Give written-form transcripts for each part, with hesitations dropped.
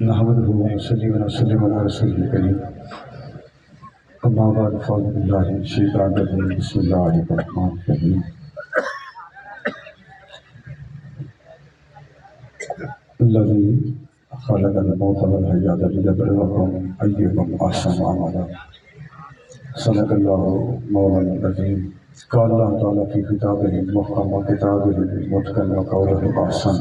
नहमदुहु व नसल्ली व नसल्लिमु अला रसूलिल करीम। अम्मा बअद फ़अऊज़ु बिल्लाहि मिनश शैतानिर रजीम। बिस्मिल्लाहिर रहमानिर रहीम। अल्लज़ी ख़लक़ल मौत वल हयात लियबलुवकुम अय्युकुम अहसनु अमला। सदक़ल्लाहु मौलाना अज़ीम। क़ाल अल्लाहु तआला फ़ी किताबिहिल मुहकम व किताबिहिल मुतक़न व क़ौलिहिल अहसन।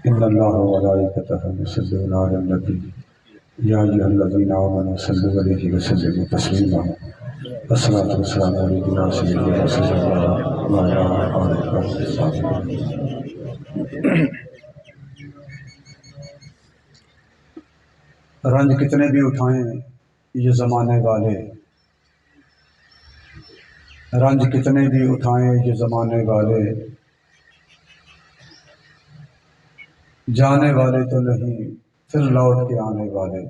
इन्नल्लाहा व मलाइकतहु युसल्लूना अलन नबी या अय्युहल्लज़ीना आमनू सल्लू अलैहि व सल्लिमू तस्लीमा। अस्सलातु वस्सलामु अलैका या सय्यदी या रसूलल्लाह व अला आलिका व अस्हाबिही। रंज कितने भी उठाएं ये ज़माने वाले, रंज कितने भी उठाएं ये ज़माने वाले, जाने वाले तो नहीं फिर लौट के आने वाले।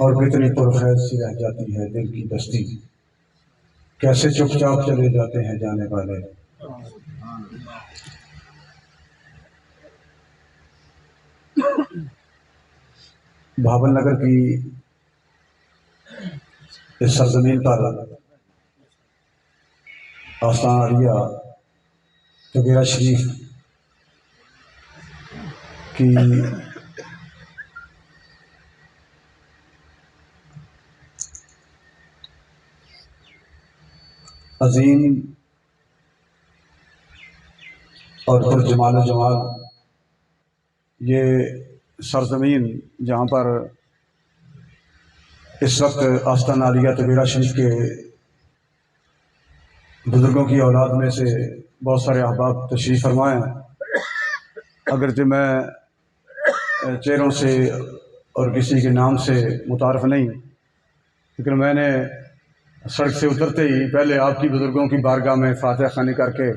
और कितनी पुरखैर सी रह जाती है दिल की बस्ती, कैसे चुपचाप चले जाते हैं जाने वाले। भावल नगर की इस सरजमीन पर आस्तान आलिया तगीरा शरीफ की अजीम और पुरजमाल जमाल ये सरजमीन जहाँ पर इस वक्त आस्तान आलिया तगीरा शरीफ के बुजुर्गों की औलाद में से बहुत सारे अहबाब तशरीफ़ फरमाए। अगरचे मैं चेहरों से और किसी के नाम से मुतारफ़ नहीं, लेकिन मैंने सड़क से उतरते ही पहले आपकी बुजुर्गों की बारगाह में फातिहा ख़ानी करके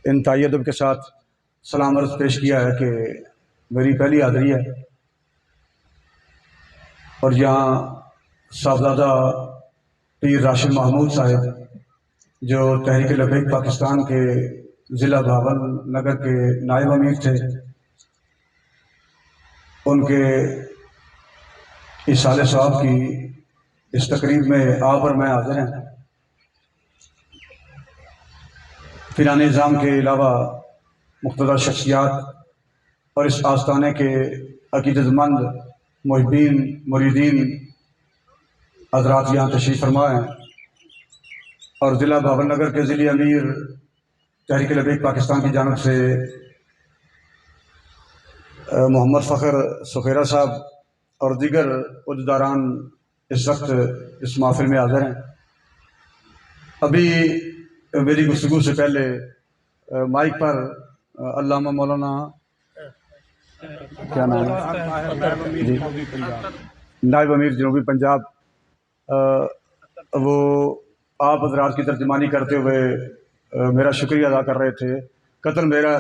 इंतहाई अदब के साथ सलाम अर्ज़ पेश किया है कि मेरी पहली हाज़िरी है और यहाँ साहबजादा पीर राशिद महमूद साहिब जो तहरीक लबैक पाकिस्तान के ज़िला भावल नगर के नायब अमीर थे, उनके इसाले साहब की इस तकरीब में आप और मैं हाजिर हैं। फिरान निज़ाम के अलावा मुख्तदर शख्सियात और इस आस्थाने के अकीदतमंद मुहिब्बीन मुरीदीन हज़रात यहाँ तशरीफ़ फरमा हैं और ज़िला भावल नगर के ज़िले अमीर तहरीक लबैक पाकिस्तान की जानिब से मोहम्मद फ़खर सुखैरा साहब और दीगर उहदेदारान इस वक्त इस महफिल में हाज़िर हैं। अभी मेरी गुफ्तगू से पहले माइक पर अल्लामा मौलाना क्या नाम है जी, नायब अमीर जनूबी पंजाब, वो आप हज़रात की तर्जुमानी करते हुए मेरा शुक्रिया अदा कर रहे थे। कतल मेरा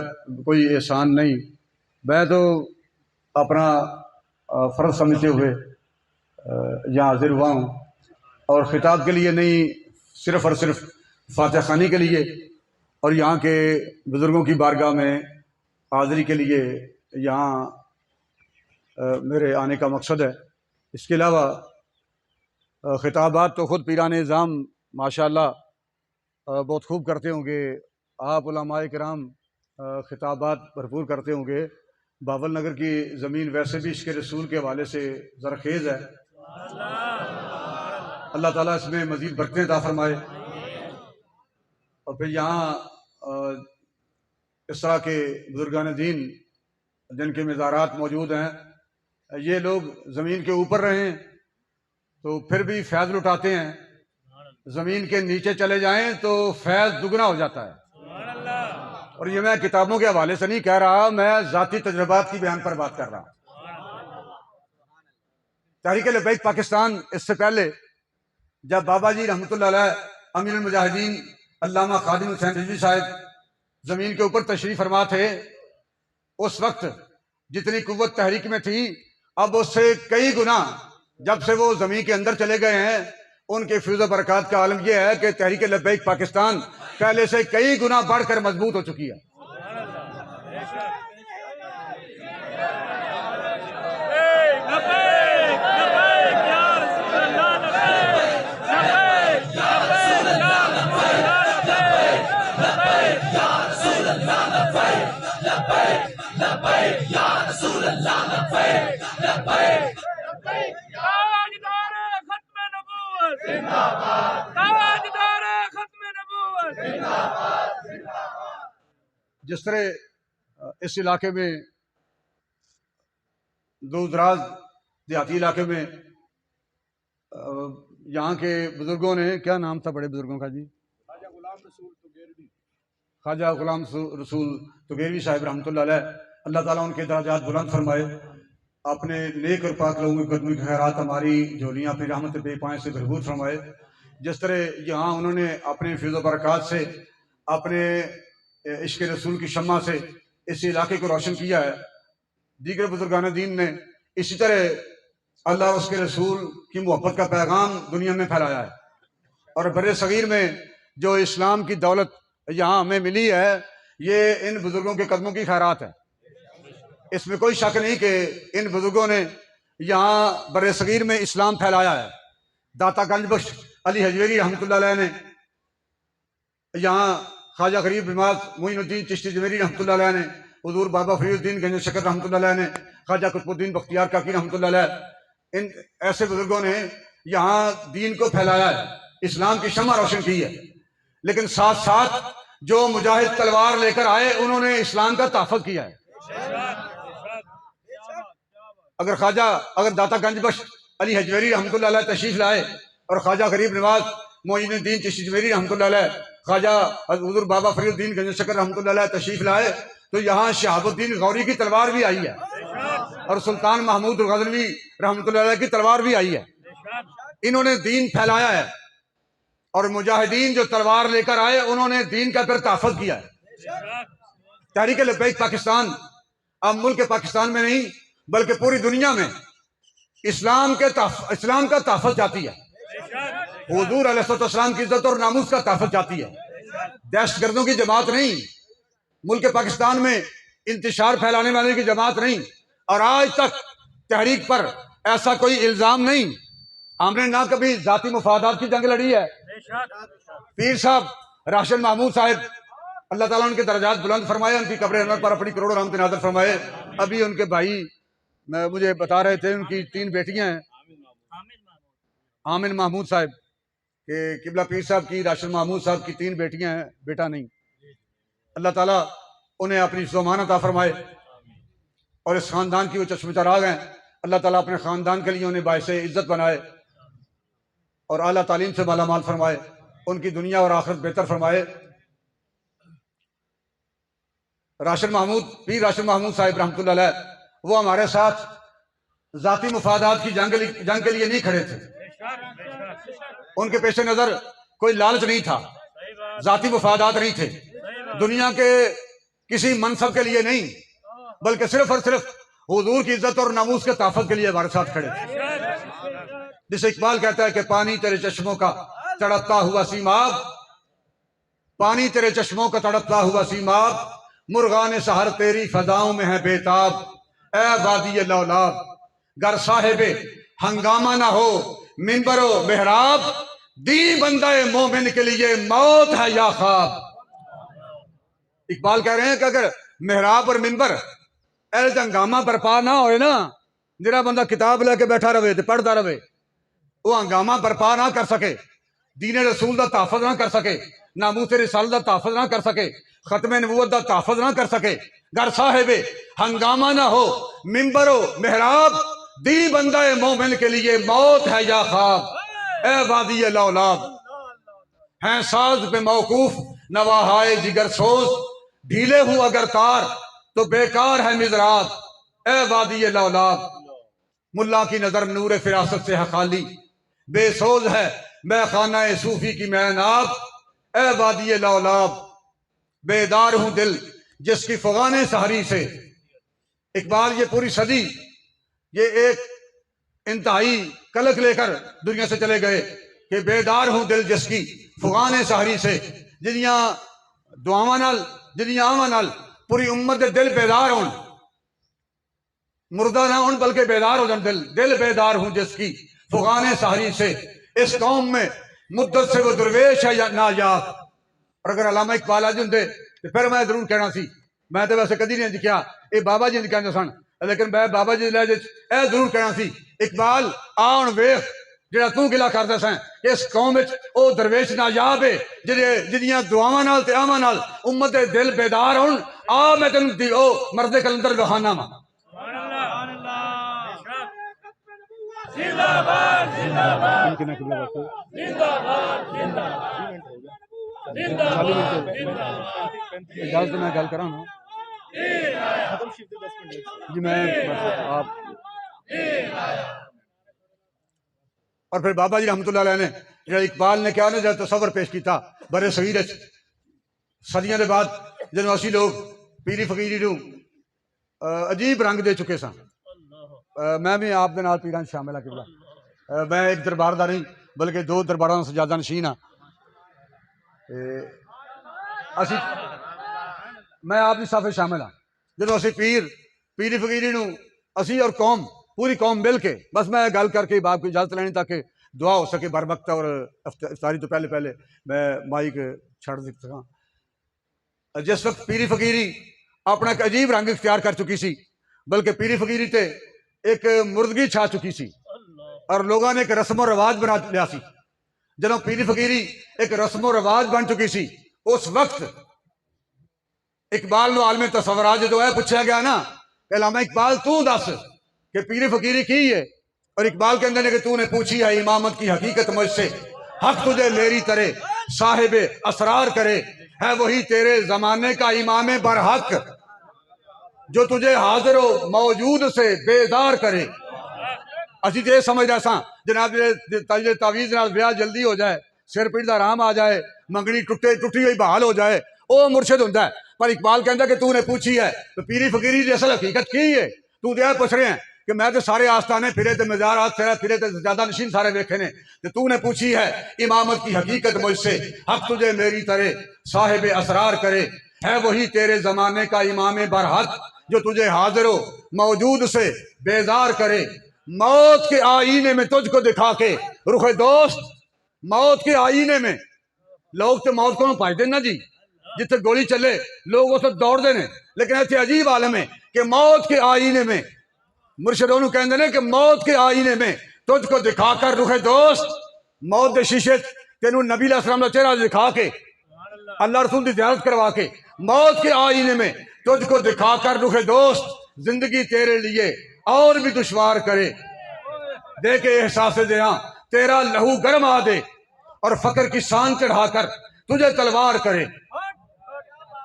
कोई एहसान नहीं, मैं तो अपना फ़र्ज़ समझते हुए यहाँ हाजिर हुआ हूँ और ख़िताब के लिए नहीं, सिर्फ़ और सिर्फ फातिहा ख़ानी के लिए और यहाँ के बुज़ुर्गों की बारगाह में हाज़िरी के लिए यहाँ मेरे आने का मकसद है। इसके अलावा ख़िताबात तो ख़ुद पीरान निज़ाम माशाअल्लाह बहुत खूब करते होंगे, आप उलमाए किराम ख़िताबात भरपूर करते होंगे। भावल नगर की ज़मीन वैसे भी इसके रसूल के हवाले से ज़रख़ेज़ है। अल्लाह ताला इसमें मज़ीद बरकतें अता फरमाए। और फिर यहाँ इस तरह के बुज़ुर्गान दीन जिनके मज़ारात मौजूद हैं, ये लोग ज़मीन के ऊपर रहें तो फिर भी फैज़ लुटाते हैं, ज़मीन के नीचे चले जाएं तो फैज़ दुगना हो जाता है। और ये मैं किताबों के हवाले से नहीं कह रहा, मैं ज़ाती तजुर्बात की बयान पर बात कर रहा हूँ। तहरीक लबैक पाकिस्तान इससे पहले जब बाबा जी रहमतुल्लाह अलैह अमीरुल मुजाहिदीन अल्लामा खादिम हुसैन रिजवी साहब ज़मीन के ऊपर तशरीफ़ फरमा थे, उस वक्त जितनी कुव्वत तहरीक में थी, अब उससे कई गुना जब से वो ज़मीन के अंदर चले गए हैं, उनके फ्यूज़ बरक़ात का आलम यह है कि तहरीक लबैक पाकिस्तान पहले से कई गुना बढ़कर मजबूत हो चुकी है। जिस तरह इस इलाके में दूर दराज देहाती इलाके में यहाँ के बुजुर्गों ने, क्या नाम था बड़े बुजुर्गों का जी, ख्वाजा गुलाम रसूल तुगेरवी साहिब रहमतुल्लाह अलैह, अल्लाह ताला उनके दराजात बुलंद फरमाए। अपने नेक और पाक लोगों की कदमी खैरात हमारी झोलियाँ अपनी रहमत बेपाएँ से भरपूर फरमाए। जिस तरह यहाँ उन्होंने अपने फिज़ो बरक़ात से, अपने इश्क़ रसूल की शम्मा से इस इलाके को रोशन किया है, दीगर बुजुर्गान दीन ने इसी तरह अल्लाह और उसके रसूल की मोहब्बत का पैगाम दुनिया में फैलाया है। और बड़े सगीर में जो इस्लाम की दौलत यहाँ हमें मिली है, ये इन बुजुर्गों के कदमों की खैरात है। इसमें कोई शक नहीं कि इन बुजुर्गों ने यहाँ बड़े सगीर में इस्लाम फैलाया है। दाता गंज बख्श अली हजवेरी रहमतुल्लाह अलैह ने, यहाँ ख्वाजा गरीब बिमाज मोइनुद्दीन चिश्ती जवेरी रहमतुल्लाह अलैह ने, हुजूर बाबा फरीदुद्दीन गंज शकर रहमतुल्लाह अलैह ने, ख्वाजा कुतुबुद्दीन बख्तियार काकी रहमतुल्लाह अलैह, इन ऐसे बुजुर्गों ने यहाँ दीन को फैलाया है, इस्लाम की शम्मा रोशन की है। लेकिन साथ साथ जो मुजाहिद तलवार लेकर आए, उन्होंने इस्लाम का तहफ़्फ़ुज़ किया है। अगर दाता गंज बख्श अली हजवेरी रहमतुल्लाह अलैह तशरीफ लाए और ख्वाजा गरीब नवाज मोइनुद्दीन चिश्ती जवेरी रहमतुल्लाह अलैह, ख्वाजा हुजूर बाबा फरीदुद्दीन गंज शकर रहमतुल्लाह अलैह तशरीफ लाए, तो यहाँ शहाबुद्दीन गौरी की तलवार भी आई है और सुल्तान महमूद गजनवी रहमतुल्लाह अलैह की तलवार भी आई है। इन्होंने दीन फैलाया है और मुजाहिदीन जो तलवार लेकर आए, उन्होंने दीन का फिर तहफ़्फ़ुज़ किया है। तहरीक लब्बैक पाकिस्तान अब मुल्क पाकिस्तान में नहीं बल्कि पूरी दुनिया में इस्लाम का तहफ़्फ़ुज़ चाहती है। हुजूर अलैहिस्सलाम की इज्जत और नामूस का तहफ़्फ़ुज़ चाहती है। दहशतगर्दों की जमात नहीं, मुल्क पाकिस्तान में इंतशार फैलाने वाले की जमात नहीं। और आज तक तहरीक पर ऐसा कोई इल्ज़ाम नहीं, हमने ना कभी जाती मुफादात की जंग लड़ी है। पीर साहब राशिद महमूद साहब, अल्लाह ताला उनके दर्जात बुलंद फरमाए, उनकी कब्र अनवर पर अपनी करोड़ों रहमत नाज़िल फरमाए। अभी उनके भाई मुझे बता रहे थे, उनकी 3 बेटियां हैं, आमिन महमूद साहब के किबला पीर साहब की, राशिद महमूद साहब की 3 बेटियां हैं, बेटा नहीं। अल्लाह ताला उन्हें अपनी ज़मानत अता फरमाए और इस ख़ानदान की वो चश्मे चराग हैं। अल्लाह ताला अपने ख़ानदान के लिए उन्हें बाइसे इज़्ज़त बनाए और आला तालीम से मालामाल फरमाए, उनकी दुनिया और आखिरत बेहतर फरमाए। पीर राशिद महमूद साहिब रहमतुल्लाह अलैह, वो हमारे साथ जाती मुफादात की जंग के लिए नहीं खड़े थे। उनके पेश नज़र कोई लालच नहीं था, जाती मुफादात नहीं थे, दुनिया के किसी मनसब के लिए नहीं, बल्कि सिर्फ और सिर्फ हुजूर की इज्जत और नामूस के तहफ़्फ़ुज़ के लिए हमारे साथ खड़े थे। जिसे इकबाल कहता है कि पानी तेरे चश्मों का तड़पता हुआ सीमाब, पानी तेरे चश्मों का तड़पता हुआ सीमाब, मुर्गान सहर तेरी फजाओं में है बेताब। ए वादी लौलाब गर साहिबे हंगामा ना हो मिंबरो मेहराब, दी बंदाए मोमिन के लिए मौत है या ख्वाब। इकबाल कह रहे हैं कि अगर मेहराब और मिंबर ऐसे हंगामा बर्पा ना होए ना, जरा बंदा किताब लेके बैठा रहे तो पढ़ता रहे, वो हंगामा बर्पा ना कर सके, दीन रसूल का तहफ़्फ़ुज़ ना कर सके, नामूस रिसालत का तहफ़्फ़ुज़ ना कर सके, खत्मे नबूवत का तहफ़्फ़ुज़ ना कर सके, घर साहिबे हंगामा ना हो मिंबरो मेहराब, दी बंदाए मोमिन के लिए मौत है या ख्वाब। ए वादी लौलाब हैं साज पे मौकूफ नवाहाए जिगर सोज, ढीले हुआ अगर तार तो बेकार है मिज़राब। ए वादी लौलाब मुल्ला की नजर नूर फिरासत से है खाली, बेसोज है मैं खाना सूफी की मैनाब। ए वादी लौलाब बेदार हूं दिल जिसकी फगाने सहरी से। इकबाल ये पूरी सदी ये एक इंतहाई कलक लेकर दुनिया से चले गए कि बेदार हूं दिल जिसकी फगाने सहरी से, जिदियां दुआवां नाल जिदियां आवां नाल पूरी उम्मत दे दिल बेदार होन। मुर्दा ना उन बल्कि बेदार हो जाए दिल, दिल बेदार हूं जिसकी फुगाने साहरी से, इस कौम में मुद्दत से वो दुर्वेश है या नायाब। और अगर अलामा इकबाल आज होंगे तो फिर मैं जरूर कहना सी, मैं तो वैसे कदी नहीं लिखा, ये बाबा जी कहते सन, लेकिन मैं बाबा जी लहजे यह जरूर कहना सी, इकबाल आ हुण वेख जिहड़ा तू गिला करदा सैं, इस कौम विच ओ दरवेश नायाब है जिहदियां दुआवां नाल ते आवां नाल उम्मत दे दिल बेदार होण। आ मैं तैनूं ओ मर्दे कलंदर विखाना वा। जिंदाबाद जिंदाबाद इजाजत मैं गल करा ना जी, मैं आप। और फिर बाबा जी रहमतुल्लाह अलैह ने जो इकबाल ने क्या ना जो तसव्वुर पेश किया बड़े सगीर सदियों के बाद जो असी लोग पीरी फकीरी नूं अजीब रंग दे चुके सन। मैं भी आप दे नाल पीरां शामिल आ किबला, मैं एक दरबार दा नहीं बल्कि दो दरबारां दा सजादा नशीन हाँ। असी मैं आप दी साफे शामिल हाँ। जो असी पीरी फकीरी नूं असी और कौम पूरी कौम मिल के, बस मैं गल करके बाप की इजाजत लेनी ताकि दुआ हो सके बर वक्त, और इफ्तारी तो पहले पहले मैं माइक छड़ सका। जिस वक्त पीरी फकीरी अपना एक अजीब रंग इख्तियार कर चुकी सी, बल्कि पीरी फकीरी ते एक मुर्दगी छा चुकी सी और लोगों ने एक रस्म रिवाज बना लिया सी। जब पीरी फकीरी एक रस्म रिवाज बन चुकी सी, उस वक्त इकबाल नूं आलमे तसव्वुरात जो है पूछा गया ना, अल्लामा इकबाल तू दस कि पीरी फकीरी की है, और इकबाल कहते हैं कि तूने पूछी है इमामत की हकीकत मुझसे, हक तुझे लेरी तरे साहिब असरार करे, है वही तेरे जमाने का इमाम बरहक, जो तुझे हाजिर मौजूद से बेदार करे। असी तो यह समझदा सा जनाब तावीज़ नाल ब्याह जल्दी हो जाए, सिर पीड़ का आराम आ जाए, मंगनी टुटी हुई बहाल हो जाए, वह मुर्शिद होंदा है। पर इकबाल कहता कि तूने पूछी है तो पीरी फकीरी की असल हकीकत की है, तू तो यह पूछ रहे हैं कि मैं तो सारे आस्थाने फिरे तो मज़ारात फिरे तो ज्यादा नशीन सारे वेखे ने, तो तूने पूछी है इमामत की हकीकत मुझसे, हक तुझे मेरी तरह साहिब असरार करे, है वही तेरे जमाने का इमाम बरहक, जो तुझे हाजिर मौजूद से बेजार करे। मौत के आईने में तुझको दिखा के रुखे दोस्त, मौत के आईने में लोग तो मौत को भजते ना जी, जिथे गोली चले लोग उस दौड़ते हैं, लेकिन इतने अजीब आलम है कि मौत के आईने में मुर्शिदों नूं कहंदे ने कि मौत के आईने में तुझको दिखाकर रुखे दोस्त, मौत के शीशे तेनू नबी अलैहि सलाम का चेहरा दिखा के अल्लाह रसूल की ज़ियारत करवा के, मौत के आईने में तुझको दिखाकर रुखे दोस्त, जिंदगी तेरे लिए और भी दुश्वार करे, दे के एहसास दया तेरा लहू गरमा दे, और फकर की शान चढ़ाकर तुझे तलवार करे।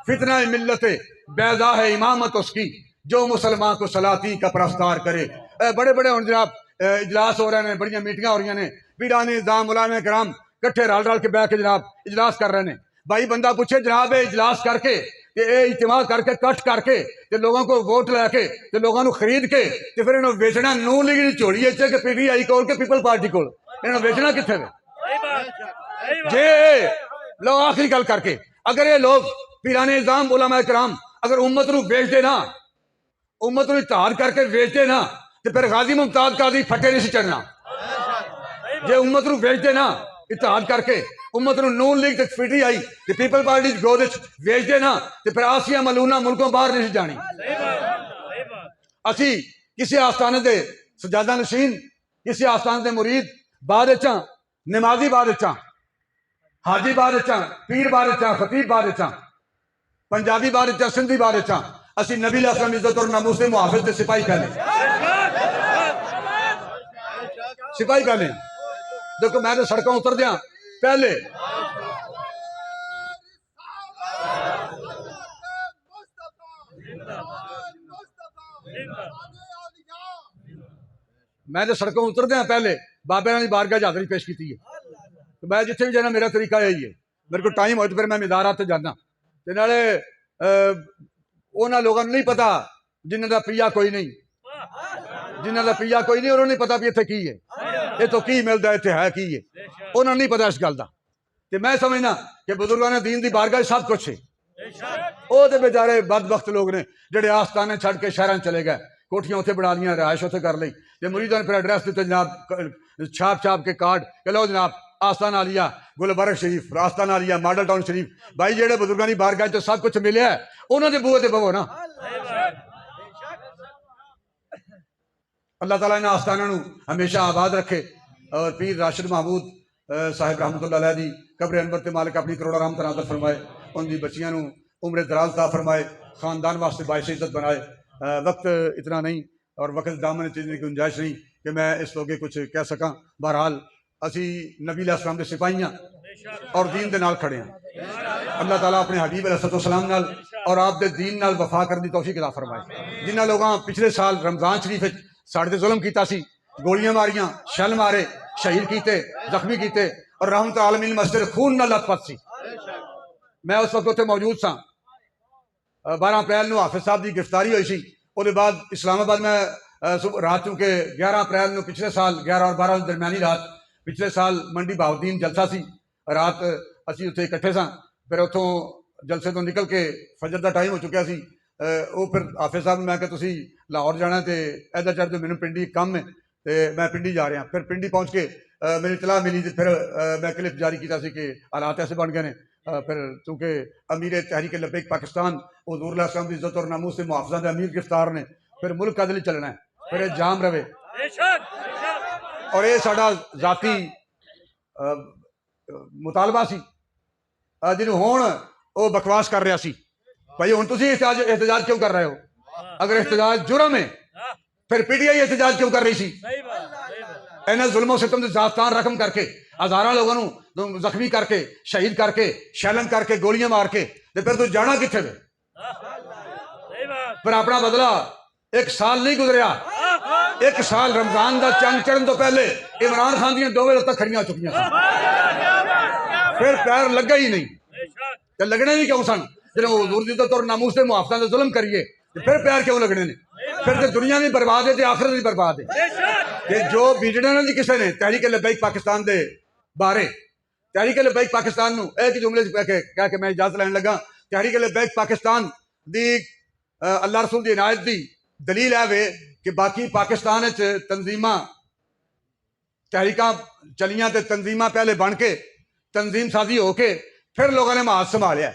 फितना मिल्लत बैजा है इमामत उसकी, जो मुसलमान को सलाती का परस्तार करे। बड़े बड़े हम जनाब इजलास हो रहे हैं, बड़िया मीटिंग हो रही ने, पीरा निजाम उलामा कराम कट्ठे रल रल के बह के जनाब इजलास कर रहे हैं। भाई बंदा पूछे जनाब इजलास करके इज्तिमा करके कट करके ते लोगों को वोट लैके ते लोगों को खरीद के ते फिर इन्होंने बेचना नून लीग की झोली के पीटीआई कोल के पीपल पार्टी कोल, इन्होंने बेचना कितने वे जे लो। आखिरी गल करके अगर ये लोग पीराने निजाम उलमा कराम अगर उम्मत को बेचते ना, उम्मत को इत्तेहाद करके बेचते ना, तो फिर गाजी मुमताज कादी फटे नहीं चढ़ना। जे उम्मत को बेचते ना इत्तेहाद करके उम्मत को नून लीग तक फिटी आई तो पीपल पार्टी गोद बेचते ना, तो फिर आसिया मलूना मुल्कों बाहर नहीं जानी। असी किसी आस्थाने दे सजादा नशीन, किसी आस्थाने दे मुरीद बाद चा, नमाजी बाद चा, हाजी बाद चा, पीर बाद चा, खतीब बाद चा, पंजाबी बाद चा, सिंधी बाद चा, असी नबी अलैहि सलाम इज्जत और नामूस से मुहाफिज ते सिपाही पहले सिपाही पहले। देखो मैं तो सड़कों उतर दिया पहले मैं तो सड़कों उतर दिया पहले बाबे की बारगाह हाज़री पेश की है। तो मैं जिथे भी जाना मेरा तरीका यही है, मेरे को टाइम हो तो फिर मैं मीदारात से जाना, तो नाले उन्होंने लोगों नहीं पता जिन्हों का पिया कोई नहीं, जिन्हों का पिया कोई नहीं, उन्होंने नहीं पता भी इतने की है, ये तो की मिलता इतने है की है, उन्होंने नहीं पता इस गल का। तो मैं समझना कि बुजुर्गों ने दीन की बारगाह सब कुछ है। वो तो बेचारे बदबख्त लोग ने जेडे आस्थाने छड़ के शहर चले गए, कोठियां उत्थे बना लियां, रहायश उत्थे कर ली। ते मुरीदां ने फिर एड्रैस दिते जनाब, छाप छाप के कार्ड कि लो जनाब आस्ताना आलिया गुलबर्ग शरीफ, आस्ताना आलिया मॉडल टाउन शरीफ। भाई जेड़े बुजुर्गों की बारगाह तो सब कुछ मिले है, उन्होंने बूहे ते बवो ना। अल्लाह ताला इन आस्थाना हमेशा आबाद रखे और पीर राशिद महमूद साहिब रहमतुल्लाह अलैह दी कब्र अनवर ते मालिक अपनी करोड़ा रहमत नाज़िल फरमाए, उनकी बच्चियां उम्र दराज ता फरमाए, खानदान वास्ते बाइस इज्जत बनाए। वक्त इतना नहीं और वक्त दामन चीज़ने की गुंजाइश नहीं कि मैं इस लोगे कुछ कह सका। बहरहाल असी नबी अलैहिस्सलाम के सिपाही हाँ और दीन के नाल खड़े हैं। अल्लाह ताला अपने हबीब अलैहिस्सलाम नाल और आप दे दीन नाल वफा करने की तौफीक अता फरमाए। जिन्होंने लोगों पिछले साल रमजान शरीफ साढ़े ते जुल्म किया सी, गोलियां मारियां, शल मारे, शहीद किए, जख्मी किए और रहमत आलमीन मस्जिद खून नाल लथपथ सी। मैं उस वक्त उत्थे मौजूद सा। 12 अप्रैल को हाफिज साहब की गिरफ्तारी हुई सी। उसके बाद इस्लामाबाद में रात चूंकि 11 अप्रैल को पिछले साल 11 और 12 दरमियानी रात पिछले साल मंडी बहाउद्दीन जलसा सी, रात असी उत्थे इकट्ठे सा। फिर उतों जलसे तो निकल के फजर का टाइम हो चुका सी। वो फिर हाफिज साहब मैं तुसी लाहौर जाना तो ऐसा चढ़ जो मैंने पिंडी काम है तो मैं पिंडी जा रहा। फिर पिंडी पहुँच के मेरी इतला मिली तो फिर मैं क्लिप जारी किया कि हालात ऐसे बन गए हैं। फिर चूँकि अमीर तहरीक लब्बैक पाकिस्तान हुज़ूर अलैहिस्सलाम की इज्जत और नामूस से मुहाफ़िज़ा के अमीर गिरफ्तार ने, फिर मुल्क कदली चलना है, फिर ये जाम रवे। और ये साडा जाती मुतालबा सी जिन्हों हुण वो बकवास कर रहा सी। भाई हुण तुसीं एहतजाज क्यों कर रहे हो? अगर एहतजाज जुर्म है फिर पीटीआई एहतजाज क्यों कर रही सी? इन्हें जुल्मों सितम से जाफतान रकम करके हज़ारों लोगों को जख्मी करके शहीद करके शैलन करके गोलियां मार के फिर तू जाना किथे वे? फिर अपना बदला एक साल नहीं गुजरिया, एक साल रमजान का चंग चढ़न तो पहले इमरान खान दी दोवें लत्तां खड़ियां हो चुकियां सन, फिर पैर लगा ही नहीं तो लगने भी क्यों सन? जो हुज़ूर दी इज्जत और नामूस से मुहाफ़िज़ात का जुल्म करिए फिर पैर क्यों लगने ने? फिर तो दुनिया भी बर्बाद है तो आखिरत भी बर्बाद है। कि जो बीजना ना जी किसी ने तहरीक लब्बैक पाकिस्तान के बारे, तहरीक लब्बैक पाकिस्तान एक जुमले कह के मैं इजाजत लैन लगा। तहरीक लब्बैक पाकिस्तान दी अल्लाह रसूल की इनायत की दलील है वे कि बाकी पाकिस्तान तंजीमां तहरीक चलियां तो तंजीमां पहले बन के तंजीम साजी होके फिर लोगों ने महाज संभालिया।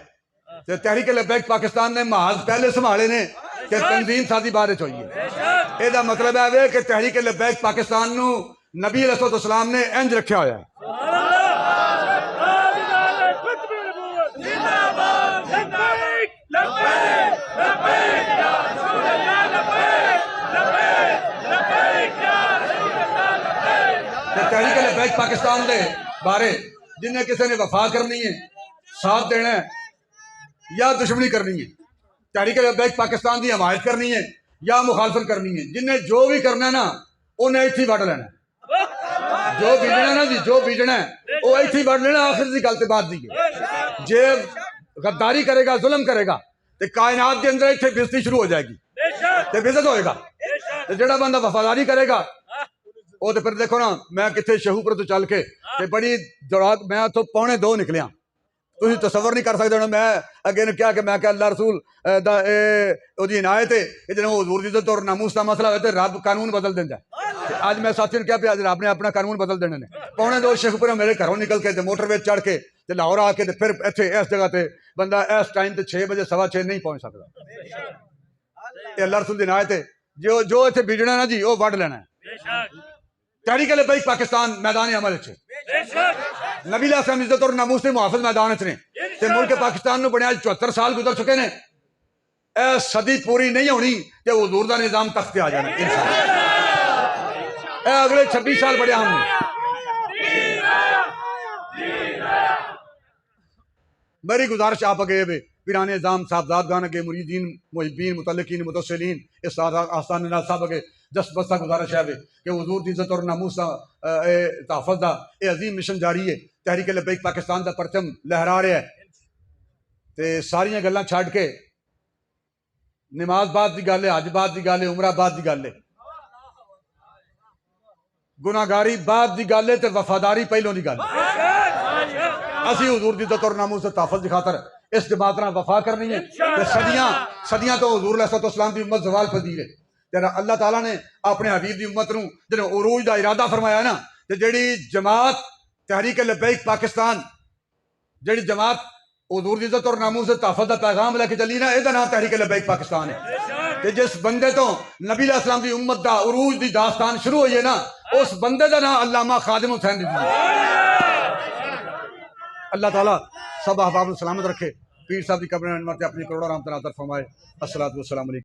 तो तहरीक लब्बैक पाकिस्तान ने महाज पहले संभाले ने कि तंजीम साजी बाद च होई है। एदा मतलब है वे कि तहरीक लब्बैक पाकिस्तान नू नबी अलैहिस्सलाम ने इंज रखा होया है। तहरीक लब्बैक पाकिस्तान के बारे जिन्हें किसी ने वफा करनी है, साथ देना है या दुश्मनी करनी है, तहरीक लब्बैक पाकिस्तान की हमायत करनी है या मुखालफत करनी है, जिन्हें जो भी करना है ना उन्हें इत्थे वड़ लेना। जो बीजना ना जी, जो बीजना है वो इत्थे वड़ लेना। आखिर की गल तो बात दी है, जे गद्दारी करेगा जुल्म करेगा तो कायनात के अंदर इत्थे बेइज्जती शुरू हो जाएगी तो बेइज्जत होएगा। तो जेड़ा बंदा वफादारी करेगा वो तो फिर देखो ना, मैं कितने शहूपुर तो चल के बड़ी दौरान मैं तो 1:45 निकलिया। तुम तसवर नहीं कर सकते। मैं अगे ने क्या कि मैं क्या अल्लाह रसूल दी इनायत है कि जो हुज़ूर दी इज्जत और नामूस का मसला हो तो रब कानून बदल देता है। अज मैं साथी ने क्या पिया रब ने अपना कानून बदल देने ने। 1:45 शेखपुर मेरे घरों निकल के मोटरवे चढ़ के लाहौर आके फिर इतने इस जगह पर बंदा इस टाइम से 6 बजे 6:15 नहीं पहुँच सकता। अल्लाह रसूल दी इनायत है। जो जो इतने बीजना ना जी वो वढ़ लेना है। तहरीक लब्बैक पाकिस्तान मैदान अमल च नबी अलैहिस्सलाम इज्जत और नामूस के मुहाफिज मैदान च ने ते मुल्क पाकिस्तान नूं बने 74 साल गुजर चुके ने। ए सदी पूरी नहीं होनी ते हुज़ूर दा निज़ाम तख्त पे आ जाना इंशाअल्लाह। अगले 26 साल बड़े अहम ने। मेरी गुजारिश आप अगे वे पीराने निज़ाम साहबजादगान अगे मुरीदीन मुहिब्बीन मुतल्लिकीन मुतस्सिलीन इस आस्थान साहब अगे दस्त बस्ता गुजारिश है कि हुज़ूर की इज्जत और नामूस का तहफ़्फ़ुज़ का ये अजीम मिशन जारी है। तहरीक लब्बैक पाकिस्तान का परचम लहरा रहा है तो सारिया गल्लां छड्ड के नमाज बाद की गल है, हज बाद की गल है, उमरा बाद की गल है, गुनाहगारी बाद की गल है तो वफादारी पहलों की गल। असी हुज़ूर की इज्जत और नामूस के तहफ़्फ़ुज़ की खातर इस जमात नाल वफा करनी है। सदियां सदियां तो हुज़ूर अलैहिस्सलाम की उम्मत ज़वाल पजीर है। तेरा अल्लाह ताला ने अपने हबीब की उम्मत नूं जो उरूज का इरादा फरमाया ना, तो जी जमात तहरीक लबैक पाकिस्तान, जी जमात हुजूर दी इज्जत और नामूस तहफ़्फ़ुज़ दा पैगाम लैके चली ना, इहदा नाम तहरीक लबैक पाकिस्तान है। ते जिस बंदे तो नबी अलैहिस्सलाम की उम्मत का उरूज की दास्तान शुरू हुई है ना, उस बंदे का नाम अल्लामा खादिम हुसैन रिजवी। अल्लाह ताला सब अहबाब सलामत रखे, पीर साहब की कब्र अनवर ते अपनी करोड़ों रहमत नाज़िल फरमाए। अस्सलातु वस्सलामु अलैकुम।